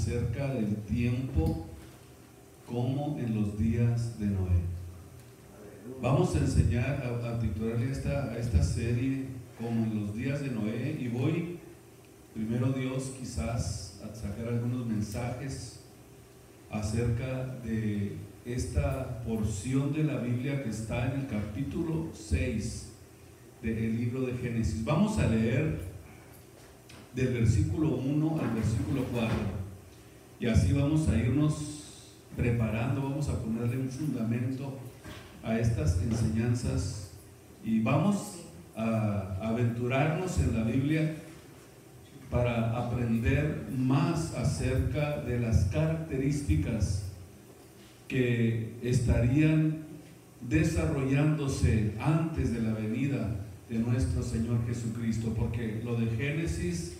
acerca del tiempo como en los días de Noé. Vamos a enseñar a titularle a esta serie como en los días de Noé, y voy, primero Dios, quizás a sacar algunos mensajes acerca de esta porción de la Biblia que está en el capítulo 6 del libro de Génesis. Vamos a leer del versículo 1 al versículo 4, y así vamos a irnos preparando, vamos a ponerle un fundamento a estas enseñanzas, y vamos a aventurarnos en la Biblia para aprender más acerca de las características que estarían desarrollándose antes de la venida de nuestro Señor Jesucristo, porque lo de Génesis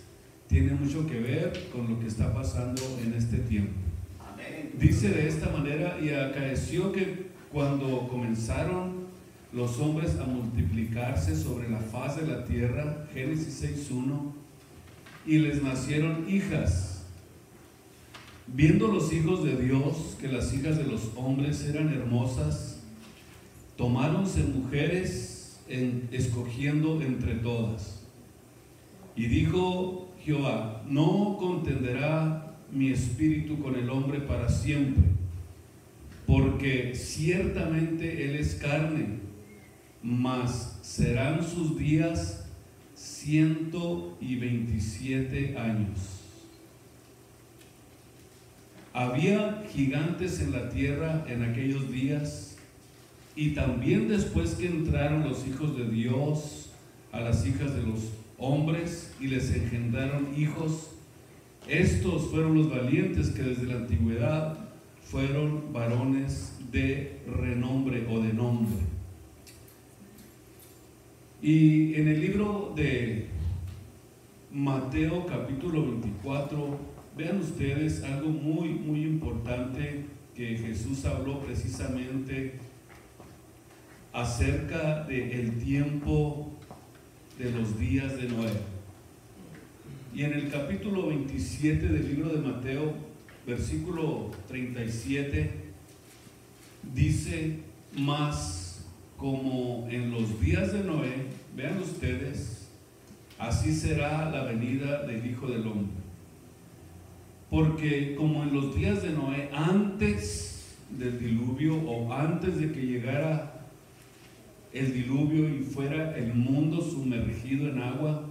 tiene mucho que ver con lo que está pasando en este tiempo. Amén. Dice de esta manera: y acaeció que cuando comenzaron los hombres a multiplicarse sobre la faz de la tierra, Génesis 6:1, y les nacieron hijas, viendo los hijos de Dios que las hijas de los hombres eran hermosas, tomáronse mujeres escogiendo entre todas. Y dijo Jehová: no contenderá mi espíritu con el hombre para siempre, porque ciertamente él es carne, mas serán sus días 127 años. Había gigantes en la tierra en aquellos días, y también después que entraron los hijos de Dios a las hijas de los hombres y les engendraron hijos, estos fueron los valientes que desde la antigüedad fueron varones de renombre o de nombre. Y en el libro de Mateo capítulo 24, vean ustedes algo muy importante que Jesús habló precisamente acerca del tiempo de los días de Noé. Y en el capítulo 27 del libro de Mateo, versículo 37, dice: mas como en los días de Noé, vean ustedes, así será la venida del Hijo del Hombre. Porque como en los días de Noé, antes del diluvio, o antes de que llegara el diluvio y fuera el mundo sumergido en agua,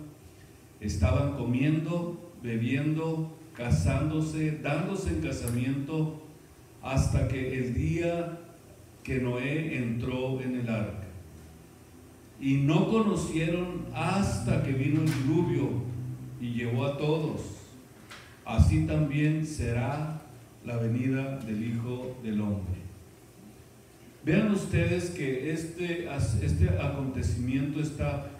estaban comiendo, bebiendo, casándose, dándose en casamiento, hasta que el día que Noé entró en el arca. Y no conocieron hasta que vino el diluvio y llevó a todos. Así también será la venida del Hijo del Hombre. Vean ustedes que este acontecimiento está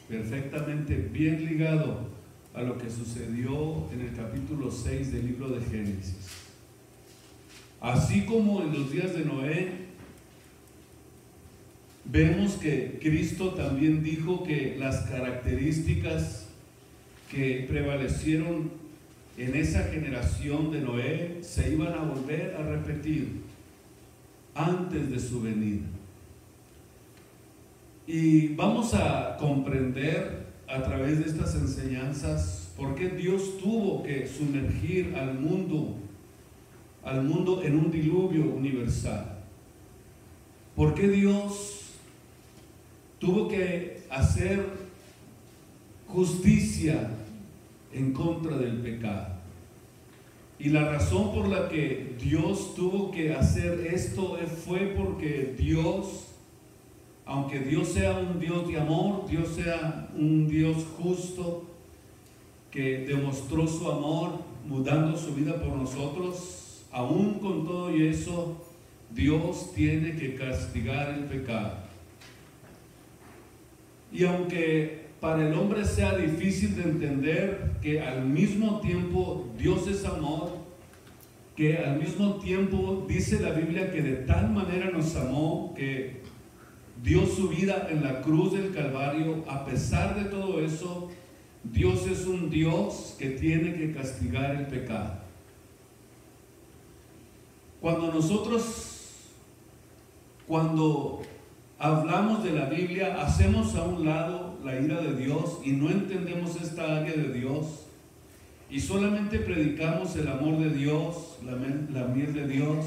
perfectamente bien ligado a lo que sucedió en el capítulo 6 del libro de Génesis. Así como en los días de Noé, vemos que Cristo también dijo que las características que prevalecieron en esa generación de Noé se iban a volver a repetir antes de su venida. Y vamos a comprender a través de estas enseñanzas por qué Dios tuvo que sumergir al mundo en un diluvio universal. ¿Por qué Dios tuvo que hacer justicia en contra del pecado? Y la razón por la que Dios tuvo que hacer esto fue porque Dios, aunque Dios sea un Dios de amor, Dios sea un Dios justo, que demostró su amor mudando su vida por nosotros, aún con todo y eso, Dios tiene que castigar el pecado. Y aunque para el hombre sea difícil de entender que al mismo tiempo Dios es amor, que al mismo tiempo dice la Biblia que de tal manera nos amó que dio su vida en la cruz del Calvario, a pesar de todo eso, Dios es un Dios que tiene que castigar el pecado. Cuando hablamos de la Biblia, hacemos a un lado la ira de Dios y no entendemos esta área de Dios y solamente predicamos el amor de Dios, la miel de Dios,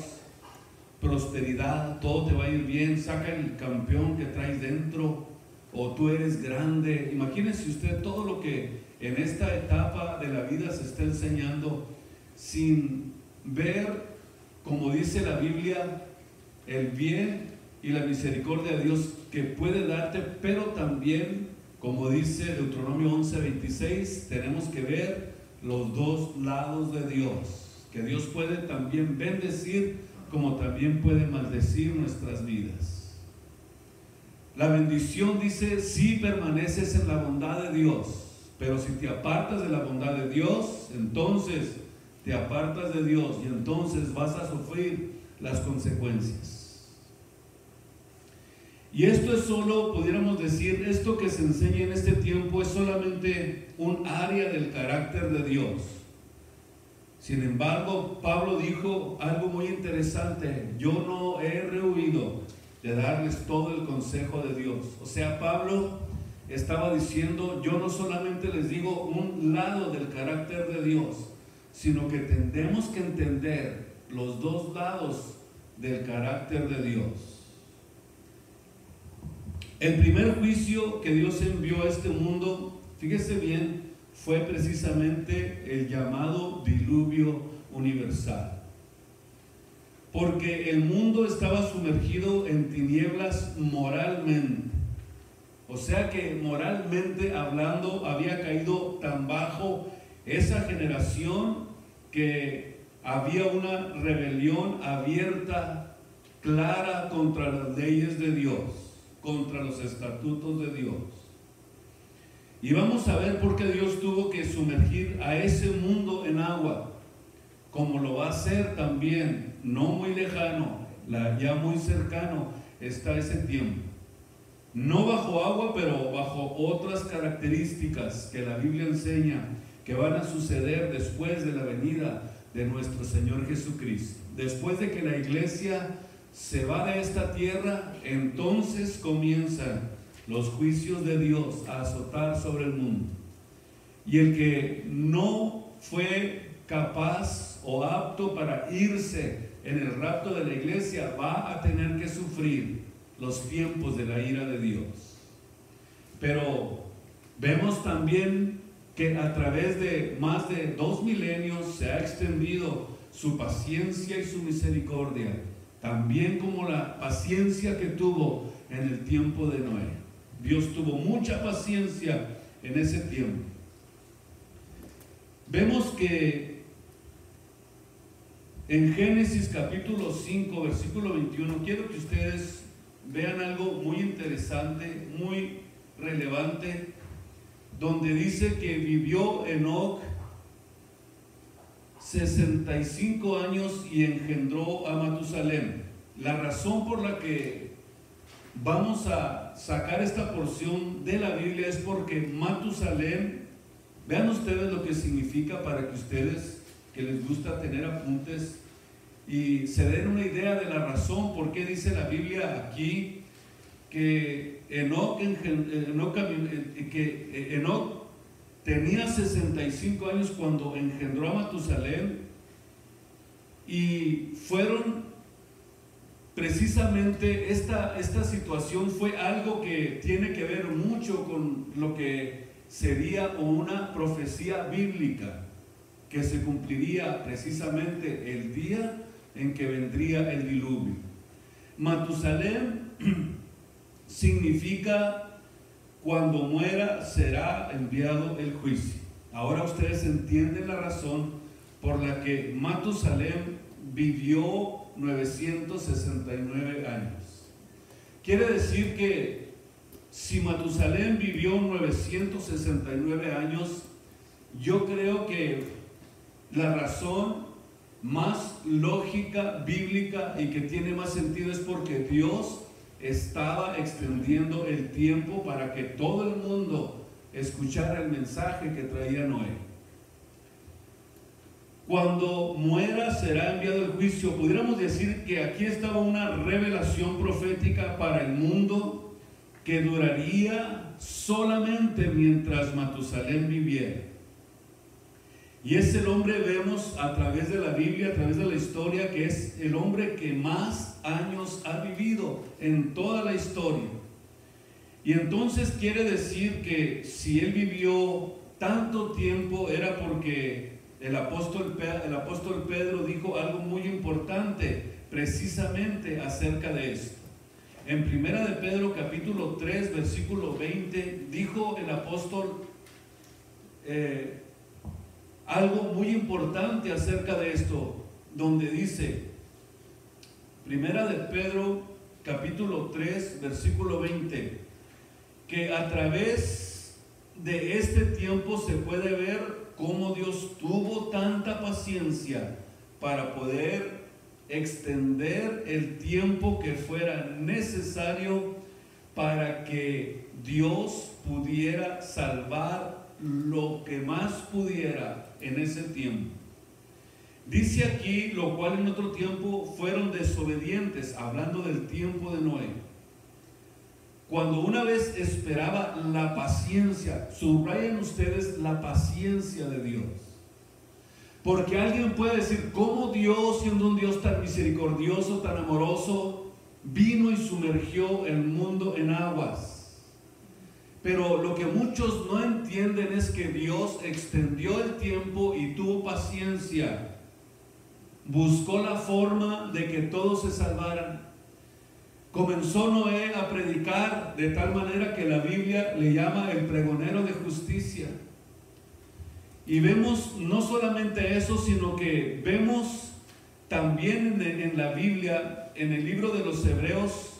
prosperidad, todo te va a ir bien, saca el campeón que traes dentro, o tú eres grande. Imagínese usted todo lo que en esta etapa de la vida se está enseñando sin ver, como dice la Biblia, el bien y la misericordia de Dios que puede darte, pero también, como dice Deuteronomio 11:26, tenemos que ver los dos lados de Dios, que Dios puede también bendecir como también puede maldecir nuestras vidas. La bendición dice, si permaneces en la bondad de Dios, pero si te apartas de la bondad de Dios, entonces te apartas de Dios y entonces vas a sufrir las consecuencias. Y esto es solo, pudiéramos decir, esto que se enseña en este tiempo es solamente un área del carácter de Dios. Sin embargo, Pablo dijo algo muy interesante: yo no he rehuido de darles todo el consejo de Dios. O sea, Pablo estaba diciendo, yo no solamente les digo un lado del carácter de Dios, sino que tenemos que entender los dos lados del carácter de Dios. El primer juicio que Dios envió a este mundo, fíjese bien, fue precisamente el llamado diluvio universal. Porque el mundo estaba sumergido en tinieblas moralmente. O sea que moralmente hablando había caído tan bajo esa generación que había una rebelión abierta, clara contra las leyes de Dios, contra los estatutos de Dios. Y vamos a ver por qué Dios tuvo que sumergir a ese mundo en agua, como lo va a hacer también, no muy lejano, ya muy cercano está ese tiempo. No bajo agua, pero bajo otras características que la Biblia enseña que van a suceder después de la venida de nuestro Señor Jesucristo. Después de que la iglesia se va de esta tierra, entonces comienzan los juicios de Dios a azotar sobre el mundo. Y el que no fue capaz o apto para irse en el rapto de la iglesia va a tener que sufrir los tiempos de la ira de Dios. Pero vemos también que a través de más de 2 milenios se ha extendido su paciencia y su misericordia, también como la paciencia que tuvo en el tiempo de Noé. Dios tuvo mucha paciencia en ese tiempo. Vemos que en Génesis capítulo 5, versículo 21, quiero que ustedes vean algo muy interesante, muy relevante, donde dice que vivió Enoc 65 años y engendró a Matusalén. La razón por la que vamos a sacar esta porción de la Biblia es porque Matusalén, vean ustedes lo que significa para que ustedes, que les gusta tener apuntes, y se den una idea de la razón por qué dice la Biblia aquí que Enoc tenía 65 años cuando engendró a Matusalén, y fueron precisamente esta situación fue algo que tiene que ver mucho con lo que sería una profecía bíblica que se cumpliría precisamente el día en que vendría el diluvio. Matusalén significa cuando muera será enviado el juicio. Ahora ustedes entienden la razón por la que Matusalén vivió 969 años. Quiere decir que si Matusalén vivió 969 años, yo creo que la razón más lógica, bíblica y que tiene más sentido es porque Dios estaba extendiendo el tiempo para que todo el mundo escuchara el mensaje que traía Noé. cuando muera será enviado el juicio. Pudiéramos decir que aquí estaba una revelación profética para el mundo que duraría solamente mientras Matusalén viviera. Y es el hombre, vemos a través de la Biblia, a través de la historia, que es el hombre que más años ha vivido en toda la historia. Y entonces quiere decir que si él vivió tanto tiempo era porque el apóstol Pedro dijo algo muy importante precisamente acerca de esto. En 1 de Pedro capítulo 3 versículo 20 dijo el apóstol algo muy importante acerca de esto, donde dice, 1 de Pedro capítulo 3 versículo 20, que a través de este tiempo se puede ver cómo Dios tuvo tanta paciencia para poder extender el tiempo que fuera necesario para que Dios pudiera salvar lo que más pudiera en ese tiempo. Dice aquí, lo cual en otro tiempo fueron desobedientes, hablando del tiempo de Noé. Cuando una vez esperaba la paciencia, subrayen ustedes la paciencia de Dios. Porque alguien puede decir, ¿cómo Dios, siendo un Dios tan misericordioso, tan amoroso, vino y sumergió el mundo en aguas? Pero lo que muchos no entienden es que Dios extendió el tiempo y tuvo paciencia. Buscó la forma de que todos se salvaran. Comenzó Noé a predicar de tal manera que la Biblia le llama el pregonero de justicia. Y vemos no solamente eso, sino que vemos también en la Biblia, en el libro de los Hebreos,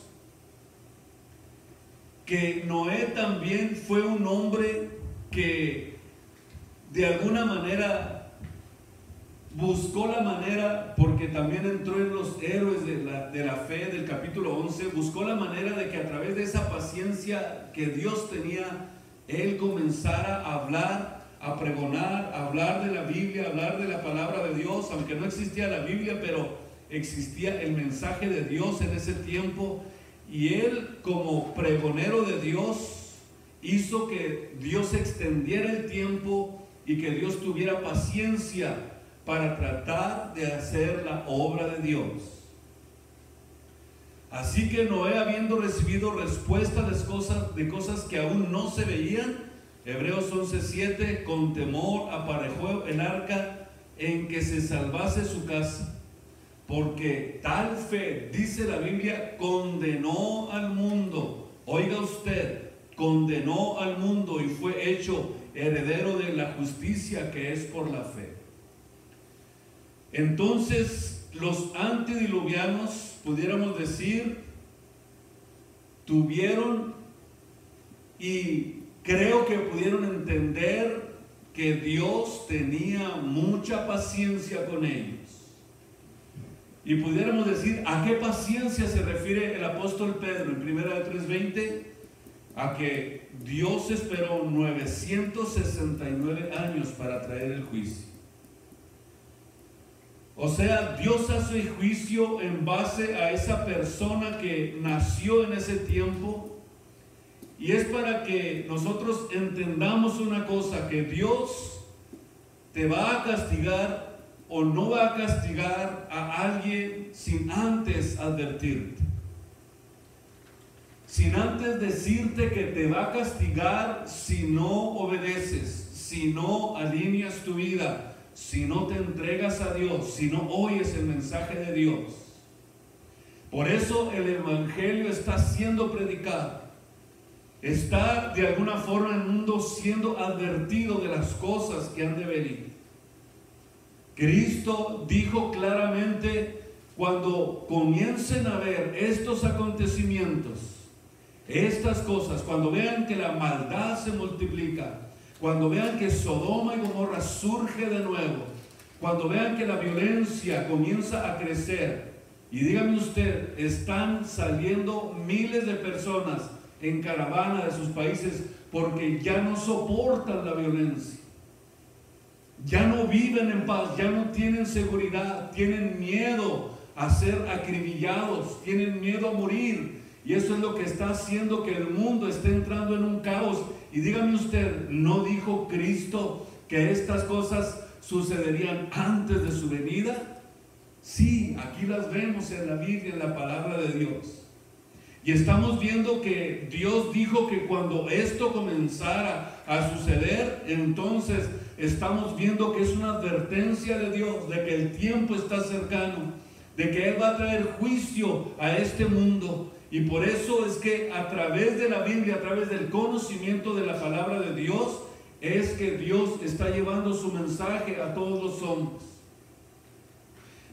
que Noé también fue un hombre que de alguna manera buscó la manera, porque también entró en los héroes de la fe del capítulo 11, buscó la manera de que a través de esa paciencia que Dios tenía, él comenzara a hablar, a pregonar, a hablar de la Biblia, a hablar de la palabra de Dios, aunque no existía la Biblia, pero existía el mensaje de Dios en ese tiempo, y él como pregonero de Dios hizo que Dios extendiera el tiempo y que Dios tuviera paciencia para tratar de hacer la obra de Dios. Así que Noé, habiendo recibido respuesta de cosas que aún no se veían, Hebreos 11:7, con temor aparejó el arca en que se salvase su casa, porque tal fe, dice la Biblia, condenó al mundo. Oiga usted, condenó al mundo y fue hecho heredero de la justicia que es por la fe. Entonces, los antediluvianos, pudiéramos decir, tuvieron y creo que pudieron entender que Dios tenía mucha paciencia con ellos. Y pudiéramos decir, ¿a qué paciencia se refiere el apóstol Pedro en 1 de 3:20? A que Dios esperó 969 años para traer el juicio. O sea, Dios hace juicio en base a esa persona que nació en ese tiempo. Y es para que nosotros entendamos una cosa, que Dios te va a castigar o no va a castigar a alguien sin antes advertirte. Sin antes decirte que te va a castigar si no obedeces, si no alineas tu vida, si no te entregas a Dios, si no oyes el mensaje de Dios. Por eso el Evangelio está siendo predicado. Está de alguna forma el mundo siendo advertido de las cosas que han de venir. Cristo dijo claramente, cuando comiencen a ver estos acontecimientos, estas cosas, cuando vean que la maldad se multiplica, cuando vean que Sodoma y Gomorra surge de nuevo, cuando vean que la violencia comienza a crecer, y dígame usted, están saliendo miles de personas en caravana de sus países porque ya no soportan la violencia. ya no viven en paz, ya no tienen seguridad, tienen miedo a ser acribillados, tienen miedo a morir. Y eso es lo que está haciendo que el mundo esté entrando en un caos. Y dígame usted, ¿no dijo Cristo que estas cosas sucederían antes de su venida? Sí, aquí las vemos en la Biblia, en la palabra de Dios. Y estamos viendo que Dios dijo que cuando esto comenzara a suceder, entonces estamos viendo que es una advertencia de Dios de que el tiempo está cercano, de que Él va a traer juicio a este mundo. Y por eso es que a través de la Biblia, a través del conocimiento de la palabra de Dios, es que Dios está llevando su mensaje a todos los hombres.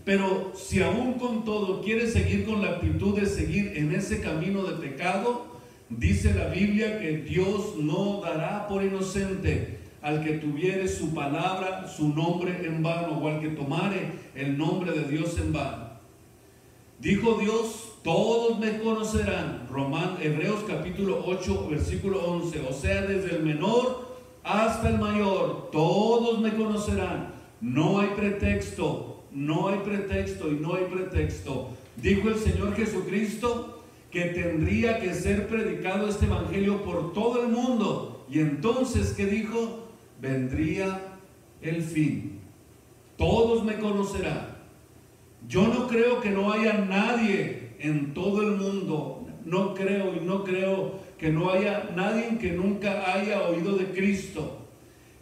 Pero si aún con todo quiere seguir con la actitud de seguir en ese camino de pecado, dice la Biblia que Dios no dará por inocente al que tuviere su palabra, su nombre en vano, o al que tomare el nombre de Dios en vano. Dijo Dios: todos me conocerán. Hebreos capítulo 8, versículo 11. O sea, desde el menor hasta el mayor, todos me conocerán. No hay pretexto, no hay pretexto y no hay pretexto. Dijo el Señor Jesucristo que tendría que ser predicado este evangelio por todo el mundo. Y entonces, ¿qué dijo? Vendría el fin. Todos me conocerán. Yo no creo que no haya nadie en todo el mundo. No creo que no haya nadie que nunca haya oído de Cristo.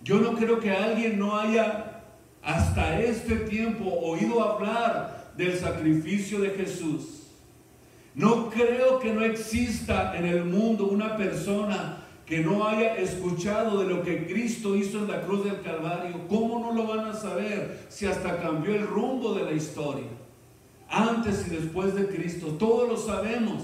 Yo no creo que alguien no haya hasta este tiempo oído hablar del sacrificio de Jesús. No creo que no exista en el mundo una persona que no haya escuchado de lo que Cristo hizo en la cruz del Calvario. ¿Cómo no lo van a saber si hasta cambió el rumbo de la historia? Antes y después de Cristo, todos lo sabemos,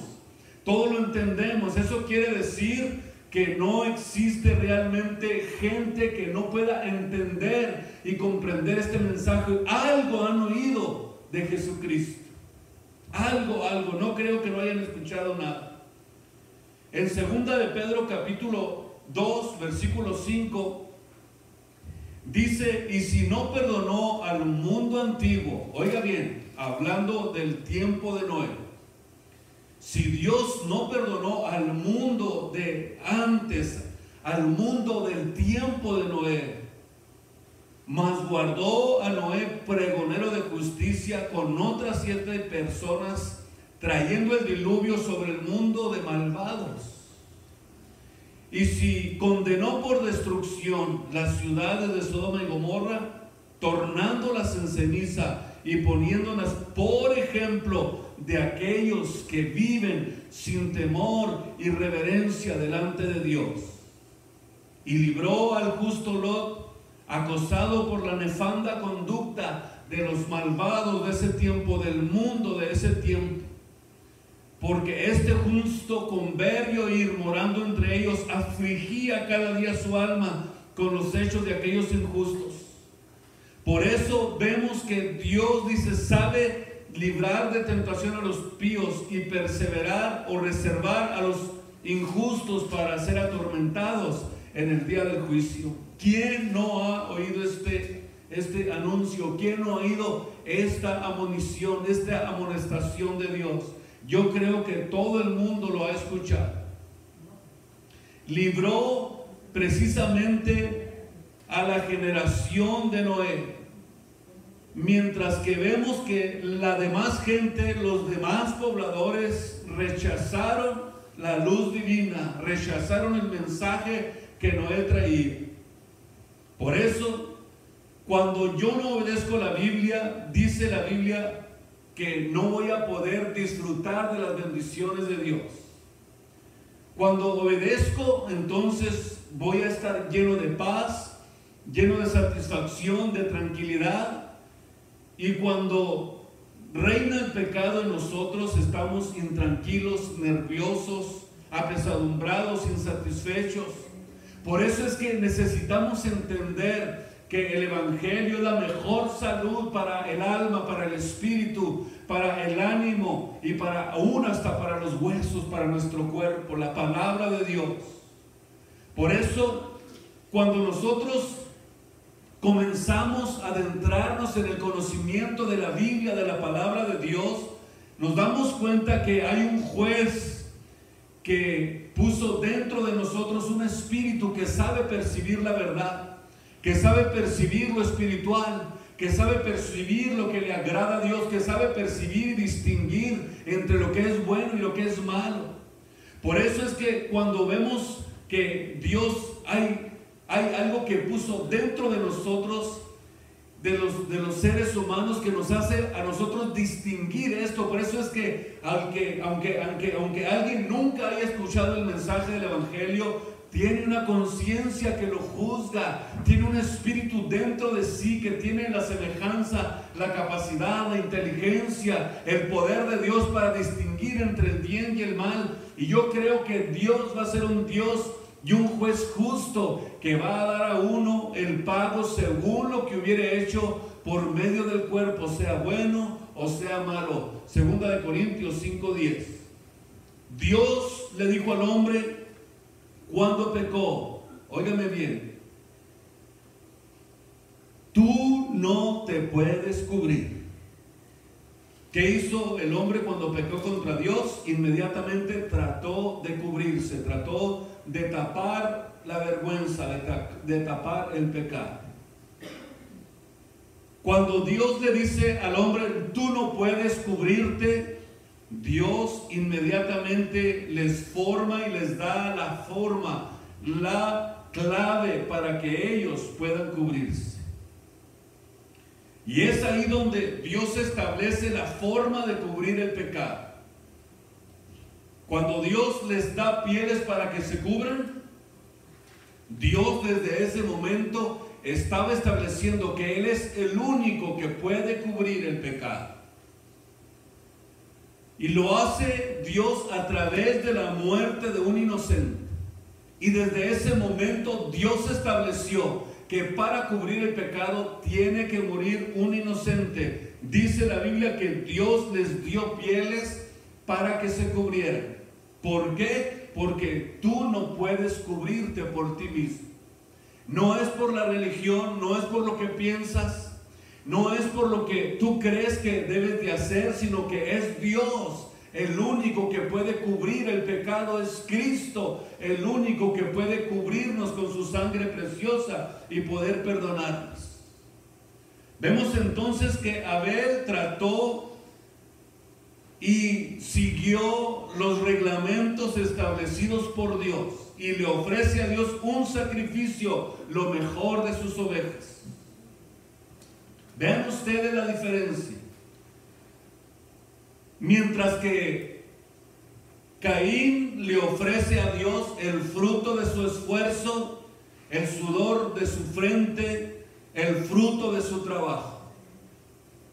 todos lo entendemos. Eso quiere decir que no existe realmente gente que no pueda entender y comprender este mensaje. Algo han oído de Jesucristo. Algo, no creo que no hayan escuchado nada. En 2 de Pedro capítulo 2, versículo 5, dice: y si no perdonó al mundo antiguo, oiga bien, hablando del tiempo de Noé, si Dios no perdonó al mundo de antes, al mundo del tiempo de Noé, mas guardó a Noé pregonero de justicia con otras 7 personas, trayendo el diluvio sobre el mundo de malvados. Y si condenó por destrucción las ciudades de Sodoma y Gomorra, tornándolas en ceniza y poniéndolas por ejemplo de aquellos que viven sin temor y reverencia delante de Dios. Y libró al justo Lot, acosado por la nefanda conducta de los malvados de ese tiempo, del mundo de ese tiempo. Porque este justo, con ver y oír, morando entre ellos, afligía cada día su alma con los hechos de aquellos injustos. Por eso vemos que Dios, dice, sabe librar de tentación a los píos y perseverar o reservar a los injustos para ser atormentados en el día del juicio. ¿Quién no ha oído este anuncio? ¿Quién no ha oído esta admonición, esta amonestación de Dios? Yo creo que todo el mundo lo ha escuchado. Libró precisamente a la generación de Noé, mientras que vemos que la demás gente, los demás pobladores, rechazaron la luz divina, rechazaron el mensaje que Noé traía. Por eso, cuando yo no obedezco la Biblia, dice la Biblia que no voy a poder disfrutar de las bendiciones de Dios. Cuando obedezco, entonces voy a estar lleno de paz, lleno de satisfacción, de tranquilidad. Y cuando reina el pecado en nosotros, estamos intranquilos, nerviosos, apesadumbrados, insatisfechos. Por eso es que necesitamos entender que el evangelio es la mejor salud para el alma, para el espíritu, para el ánimo y aún hasta para los huesos, para nuestro cuerpo, la palabra de Dios. Por eso, cuando nosotros comenzamos a adentrarnos en el conocimiento de la Biblia, de la palabra de Dios, nos damos cuenta que hay un juez que puso dentro de nosotros un espíritu que sabe percibir la verdad, que sabe percibir lo espiritual, que sabe percibir lo que le agrada a Dios, que sabe percibir y distinguir entre lo que es bueno y lo que es malo. Por eso es que cuando vemos que Dios hay algo que puso dentro de nosotros, de los seres humanos, que nos hace a nosotros distinguir esto. Por eso es que aunque alguien nunca haya escuchado el mensaje del Evangelio, tiene una conciencia que lo juzga, tiene un espíritu dentro de sí que tiene la semejanza, la capacidad, la inteligencia, el poder de Dios para distinguir entre el bien y el mal. Y yo creo que Dios va a ser un Dios y un juez justo que va a dar a uno el pago según lo que hubiere hecho por medio del cuerpo, sea bueno o sea malo. 2 Corintios 5:10. Dios le dijo al hombre cuando pecó, óigame bien, tú no te puedes cubrir. ¿Qué hizo el hombre cuando pecó contra Dios? Inmediatamente trató de cubrirse, trató de tapar la vergüenza, de tapar el pecado. Cuando Dios le dice al hombre, tú no puedes cubrirte, Dios inmediatamente les forma y les da la forma, la clave para que ellos puedan cubrirse. Y es ahí donde Dios establece la forma de cubrir el pecado. Cuando Dios les da pieles para que se cubran, Dios desde ese momento estaba estableciendo que Él es el único que puede cubrir el pecado. Y lo hace Dios a través de la muerte de un inocente. Y desde ese momento Dios estableció que para cubrir el pecado tiene que morir un inocente. Dice la Biblia que Dios les dio pieles para que se cubrieran. ¿Por qué? Porque tú no puedes cubrirte por ti mismo. No es por la religión, no es por lo que piensas, no es por lo que tú crees que debes de hacer, sino que es Dios. El único que puede cubrir el pecado es Cristo, el único que puede cubrirnos con su sangre preciosa y poder perdonarnos. Vemos entonces que Abel trató y siguió los reglamentos establecidos por Dios y le ofrece a Dios un sacrificio, lo mejor de sus ovejas. Vean ustedes la diferencia. Mientras que Caín le ofrece a Dios el fruto de su esfuerzo, el sudor de su frente, el fruto de su trabajo.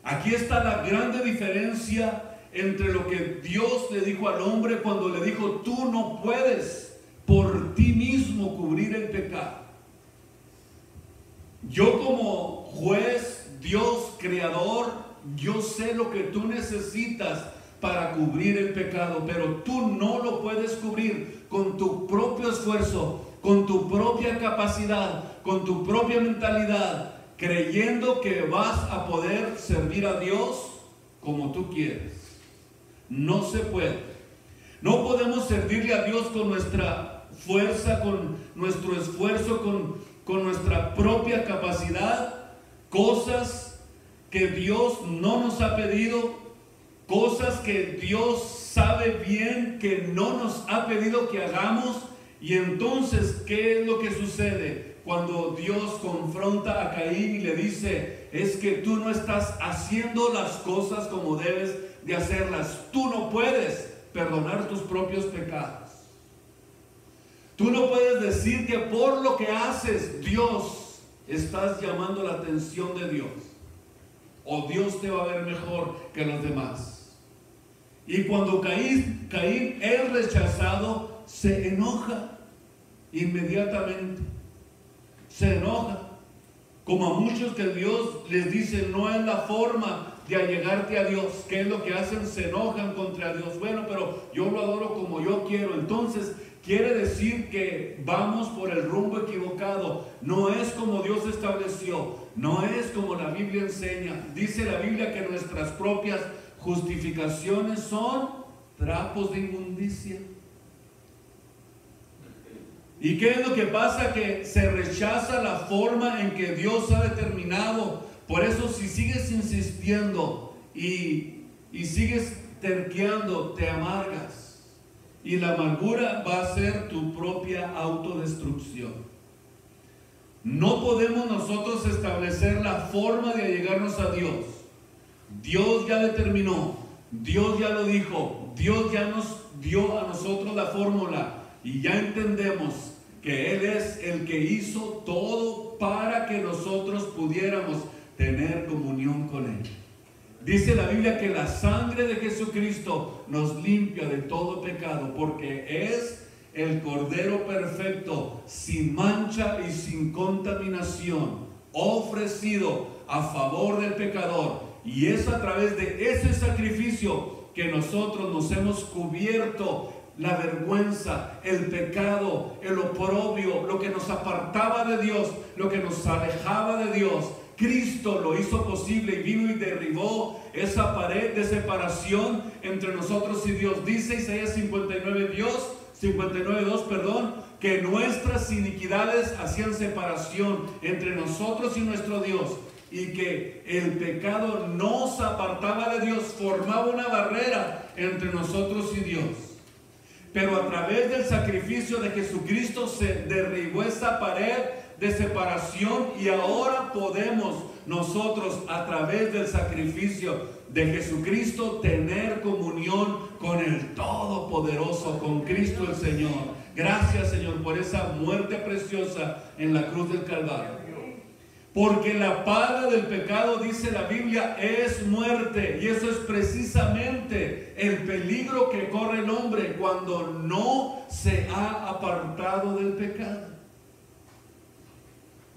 Aquí está la grande diferencia entre lo que Dios le dijo al hombre cuando le dijo, tú no puedes por ti mismo cubrir el pecado. Yo como juez, Dios creador, yo sé lo que tú necesitas para cubrir el pecado, pero tú no lo puedes cubrir con tu propio esfuerzo, con tu propia capacidad, con tu propia mentalidad, creyendo que vas a poder servir a Dios como tú quieres. No se puede. No podemos servirle a Dios con nuestra fuerza, con nuestro esfuerzo, con nuestra propia capacidad. Cosas que Dios no nos ha pedido, cosas que Dios sabe bien que no nos ha pedido que hagamos. Y entonces, ¿qué es lo que sucede? Cuando Dios confronta a Caín y le dice, es que tú no estás haciendo las cosas como debes de hacerlas. Tú no puedes perdonar tus propios pecados. Tú no puedes decir que por lo que haces, Dios, estás llamando la atención de Dios. O Dios te va a ver mejor que los demás. Y cuando Caín es rechazado, se enoja inmediatamente. Se enoja. Como a muchos que Dios les dice, no es la forma de allegarte a Dios. ¿Qué es lo que hacen? Se enojan contra Dios. Bueno, pero yo lo adoro como yo quiero. Entonces, quiere decir que vamos por el rumbo equivocado. No es como Dios estableció, no es como la Biblia enseña. Dice la Biblia que nuestras propias justificaciones son trapos de inmundicia. ¿Y qué es lo que pasa? Que se rechaza la forma en que Dios ha determinado. Por eso, si sigues insistiendo y sigues terqueando, te amargas. Y la amargura va a ser tu propia autodestrucción. No podemos nosotros establecer la forma de allegarnos a Dios. Dios ya determinó, Dios ya lo dijo, Dios ya nos dio a nosotros la fórmula. Y ya entendemos que Él es el que hizo todo para que nosotros pudiéramos tener comunión con Él. Dice la Biblia que la sangre de Jesucristo nos limpia de todo pecado, porque es el Cordero perfecto, sin mancha y sin contaminación, ofrecido a favor del pecador. Y es a través de ese sacrificio que nosotros nos hemos cubierto la vergüenza, el pecado, el oprobio, lo que nos apartaba de Dios, lo que nos alejaba de Dios. Cristo lo hizo posible y vino y derribó esa pared de separación entre nosotros y Dios. Dice Isaías 59:2, que nuestras iniquidades hacían separación entre nosotros y nuestro Dios, y que el pecado nos apartaba de Dios, formaba una barrera entre nosotros y Dios. Pero a través del sacrificio de Jesucristo se derribó esa pared de separación, y ahora podemos nosotros, a través del sacrificio de Jesucristo, tener comunión con el Todopoderoso, con Cristo el Señor. Gracias, Señor, por esa muerte preciosa en la cruz del Calvario. Porque la paga del pecado, dice la Biblia, es muerte. Y eso es precisamente el peligro que corre el hombre cuando no se ha apartado del pecado.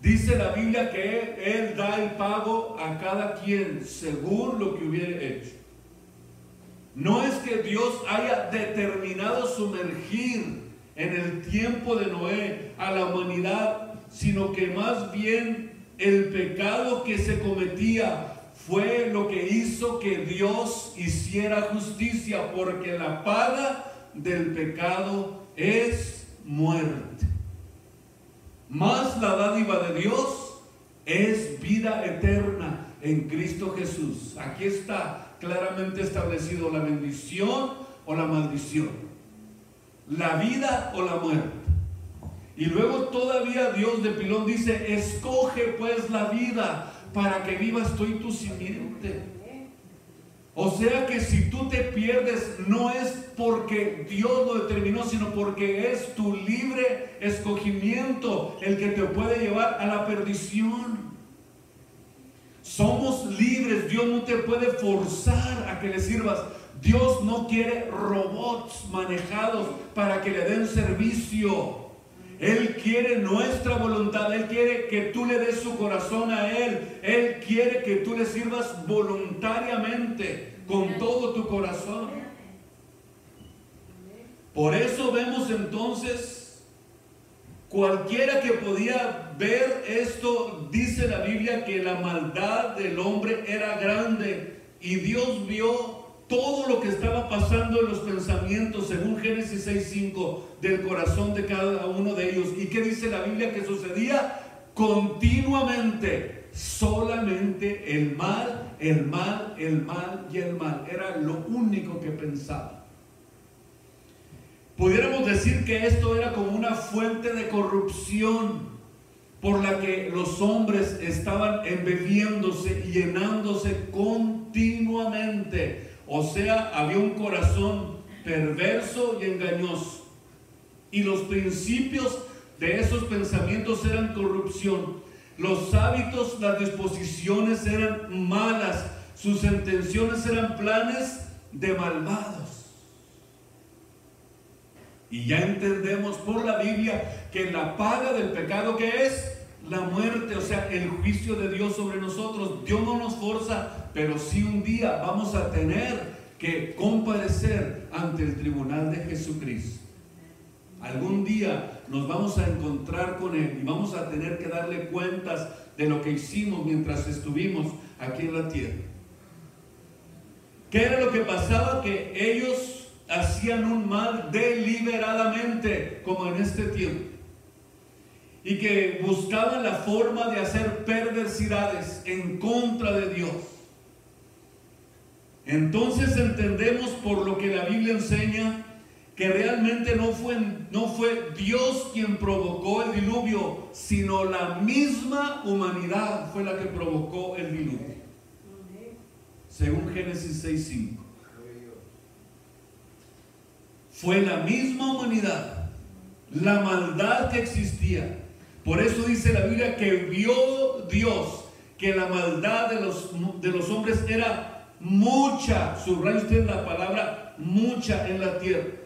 Dice la Biblia que Él da el pago a cada quien según lo que hubiere hecho. No es que Dios haya determinado sumergir en el tiempo de Noé a la humanidad, sino que más bien el pecado que se cometía fue lo que hizo que Dios hiciera justicia, porque la paga del pecado es muerte. Mas la dádiva de Dios es vida eterna en Cristo Jesús. Aquí está claramente establecido la bendición o la maldición, la vida o la muerte. Y luego todavía Dios de pilón dice: escoge pues la vida para que vivas tú y tu simiente. O sea que si tú te pierdes, no es porque Dios lo determinó, sino porque es tu libre escogimiento el que te puede llevar a la perdición. Somos libres, Dios no te puede forzar a que le sirvas. Dios no quiere robots manejados para que le den servicio. Él quiere nuestra voluntad, Él quiere que tú le des su corazón a Él. Él quiere que tú le sirvas voluntariamente, con todo tu corazón. Por eso vemos entonces, cualquiera que podía ver esto, dice la Biblia que la maldad del hombre era grande, y Dios vio todo lo que estaba pasando en los pensamientos, según Génesis 6:5, del corazón de cada uno de ellos. ¿Y qué dice la Biblia que sucedía? Continuamente, solamente el mal, el mal, el mal y el mal. Era lo único que pensaba. Pudiéramos decir que esto era como una fuente de corrupción por la que los hombres estaban embebiéndose y llenándose continuamente. O sea, había un corazón perverso y engañoso. Y los principios de esos pensamientos eran corrupción. Los hábitos, las disposiciones eran malas. Sus intenciones eran planes de malvados. Y ya entendemos por la Biblia que la paga del pecado, ¿qué es? La muerte, o sea, el juicio de Dios sobre nosotros. Dios no nos forza, pero sí un día vamos a tener que comparecer ante el tribunal de Jesucristo. Algún día nos vamos a encontrar con Él y vamos a tener que darle cuentas de lo que hicimos mientras estuvimos aquí en la tierra. ¿Qué era lo que pasaba? Que ellos hacían un mal deliberadamente, como en este tiempo, y que buscaban la forma de hacer perversidades en contra de Dios. Entonces entendemos por lo que la Biblia enseña que realmente no fue Dios quien provocó el diluvio, sino la misma humanidad fue la que provocó el diluvio, según Génesis 6:5. Fue la misma humanidad, la maldad que existía. Por eso dice la Biblia que vio Dios que la maldad de los hombres era mucha. Subraya usted la palabra mucha en la tierra.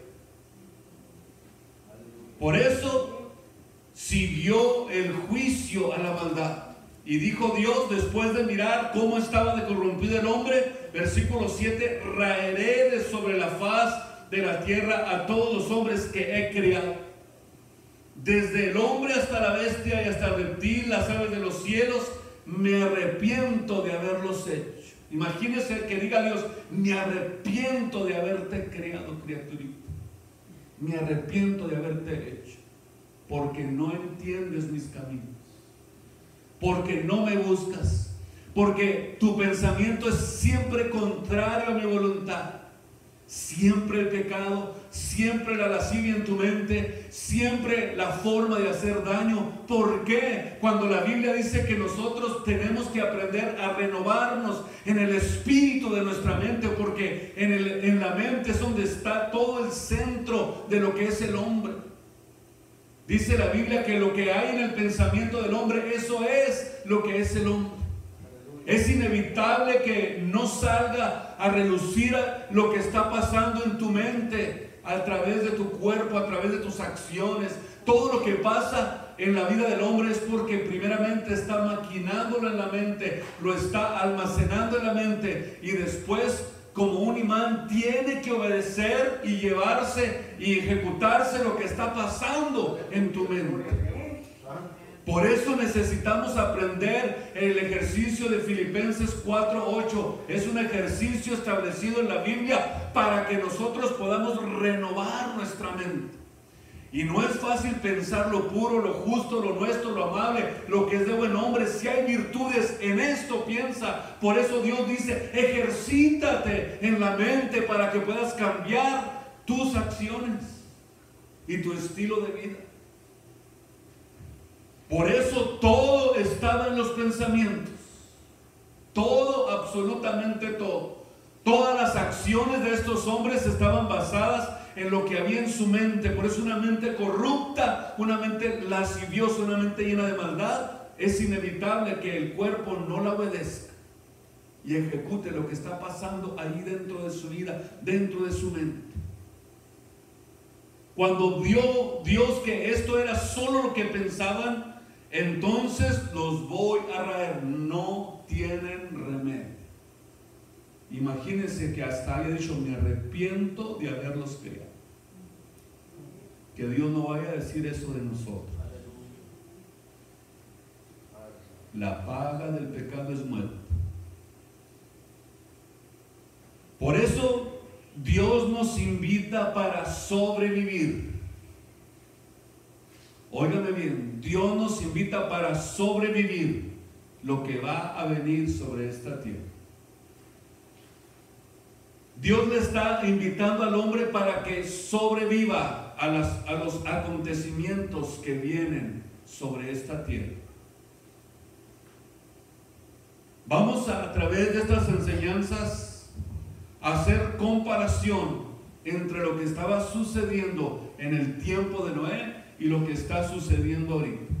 Por eso siguió el juicio a la maldad. Y dijo Dios, después de mirar cómo estaba de corrompido el hombre, versículo 7, raeré de sobre la faz de la tierra a todos los hombres que he creado, desde el hombre hasta la bestia y hasta el reptil, las aves de los cielos. Me arrepiento de haberlos hecho. Imagínese que diga Dios, me arrepiento de haberte creado, criaturita. Me arrepiento de haberte hecho, porque no entiendes mis caminos, porque no me buscas, porque tu pensamiento es siempre contrario a mi voluntad. Siempre el pecado, siempre la lascivia en tu mente, siempre la forma de hacer daño. ¿Por qué? Cuando la Biblia dice que nosotros tenemos que aprender a renovarnos en el espíritu de nuestra mente, porque en la mente es donde está todo el centro de lo que es el hombre. Dice la Biblia que lo que hay en el pensamiento del hombre, eso es lo que es el hombre. Es inevitable que no salga a relucir lo que está pasando en tu mente, a través de tu cuerpo, a través de tus acciones. Todo lo que pasa en la vida del hombre es porque primeramente está maquinándolo en la mente, lo está almacenando en la mente, y después, como un imán, tiene que obedecer y llevarse y ejecutarse lo que está pasando en tu mente. Por eso necesitamos aprender el ejercicio de Filipenses 4:8. Es un ejercicio establecido en la Biblia para que nosotros podamos renovar nuestra mente. Y no es fácil pensar lo puro, lo justo, lo nuestro, lo amable, lo que es de buen hombre. Si hay virtudes en esto, piensa. Por eso Dios dice, ejercítate en la mente para que puedas cambiar tus acciones y tu estilo de vida. Por eso todo estaba en los pensamientos. Todo, absolutamente todo. Todas las acciones de estos hombres estaban basadas en lo que había en su mente. Por eso una mente corrupta, una mente lasciviosa, una mente llena de maldad, es inevitable que el cuerpo no la obedezca y ejecute lo que está pasando ahí dentro de su vida, dentro de su mente. Cuando vio Dios que esto era solo lo que pensaban, entonces los voy a raer, no tienen remedio. Imagínense que hasta haya dicho, me arrepiento de haberlos creado. Que Dios no vaya a decir eso de nosotros. La paga del pecado es muerte. Por eso Dios nos invita para sobrevivir. Óigame bien, Dios nos invita para sobrevivir lo que va a venir sobre esta tierra. Dios le está invitando al hombre para que sobreviva a los acontecimientos que vienen sobre esta tierra. Vamos a través de estas enseñanzas a hacer comparación entre lo que estaba sucediendo en el tiempo de Noé y lo que está sucediendo ahorita.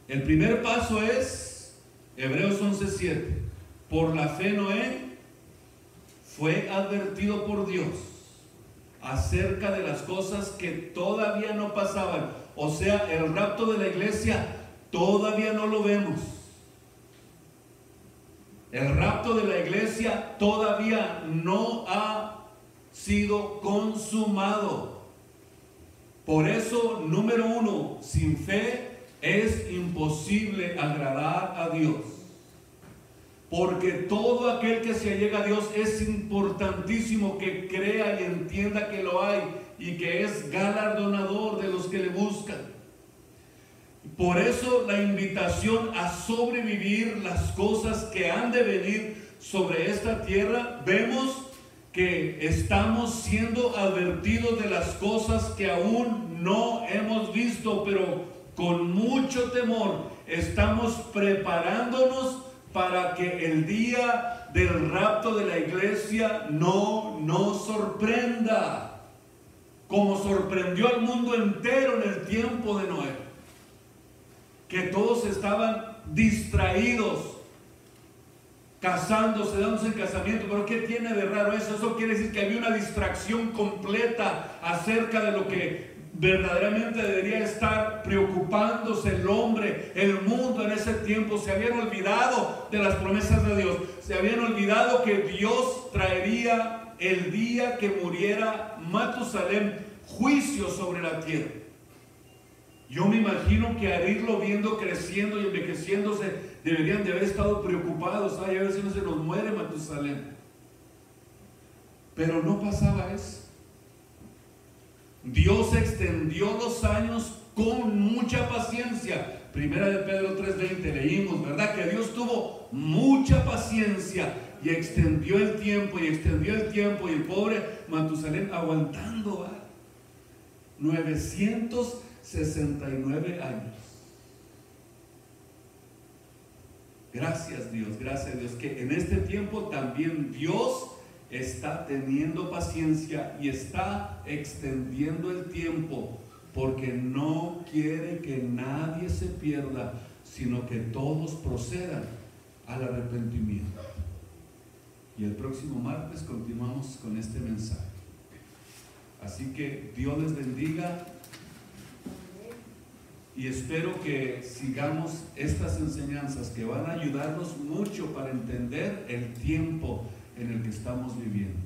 El primer paso es Hebreos 11:7. Por la fe Noé fue advertido por Dios acerca de las cosas que todavía no pasaban. O sea, el rapto de la iglesia todavía no lo vemos. El rapto de la iglesia todavía no ha sido consumado. Por eso, número uno, sin fe es imposible agradar a Dios. Porque todo aquel que se allega a Dios es importantísimo que crea y entienda que lo hay y que es galardonador de los que le buscan. Por eso la invitación a sobrevivir las cosas que han de venir sobre esta tierra, vemos que estamos siendo advertidos de las cosas que aún no hemos visto, pero con mucho temor estamos preparándonos para que el día del rapto de la iglesia no nos sorprenda, como sorprendió al mundo entero en el tiempo de Noé, que todos estaban distraídos, casándose, dándose en casamiento. Pero ¿qué tiene de raro eso? Eso quiere decir que había una distracción completa acerca de lo que verdaderamente debería estar preocupándose el hombre, el mundo en ese tiempo. Se habían olvidado de las promesas de Dios, se habían olvidado que Dios traería el día que muriera Matusalén juicio sobre la tierra. Yo me imagino que al irlo viendo creciendo y envejeciéndose, deberían de haber estado preocupados. Ay, a ver si no se nos muere Matusalén. Pero no pasaba eso. Dios extendió los años con mucha paciencia. Primera de Pedro 3:20 leímos, ¿verdad? Que Dios tuvo mucha paciencia y extendió el tiempo y extendió el tiempo, y el pobre Matusalén aguantando, ¿va? 969 años. Gracias Dios, que en este tiempo también Dios está teniendo paciencia y está extendiendo el tiempo, porque no quiere que nadie se pierda, sino que todos procedan al arrepentimiento. Y el próximo martes continuamos con este mensaje. Así que Dios les bendiga y espero que sigamos estas enseñanzas que van a ayudarnos mucho para entender el tiempo en el que estamos viviendo.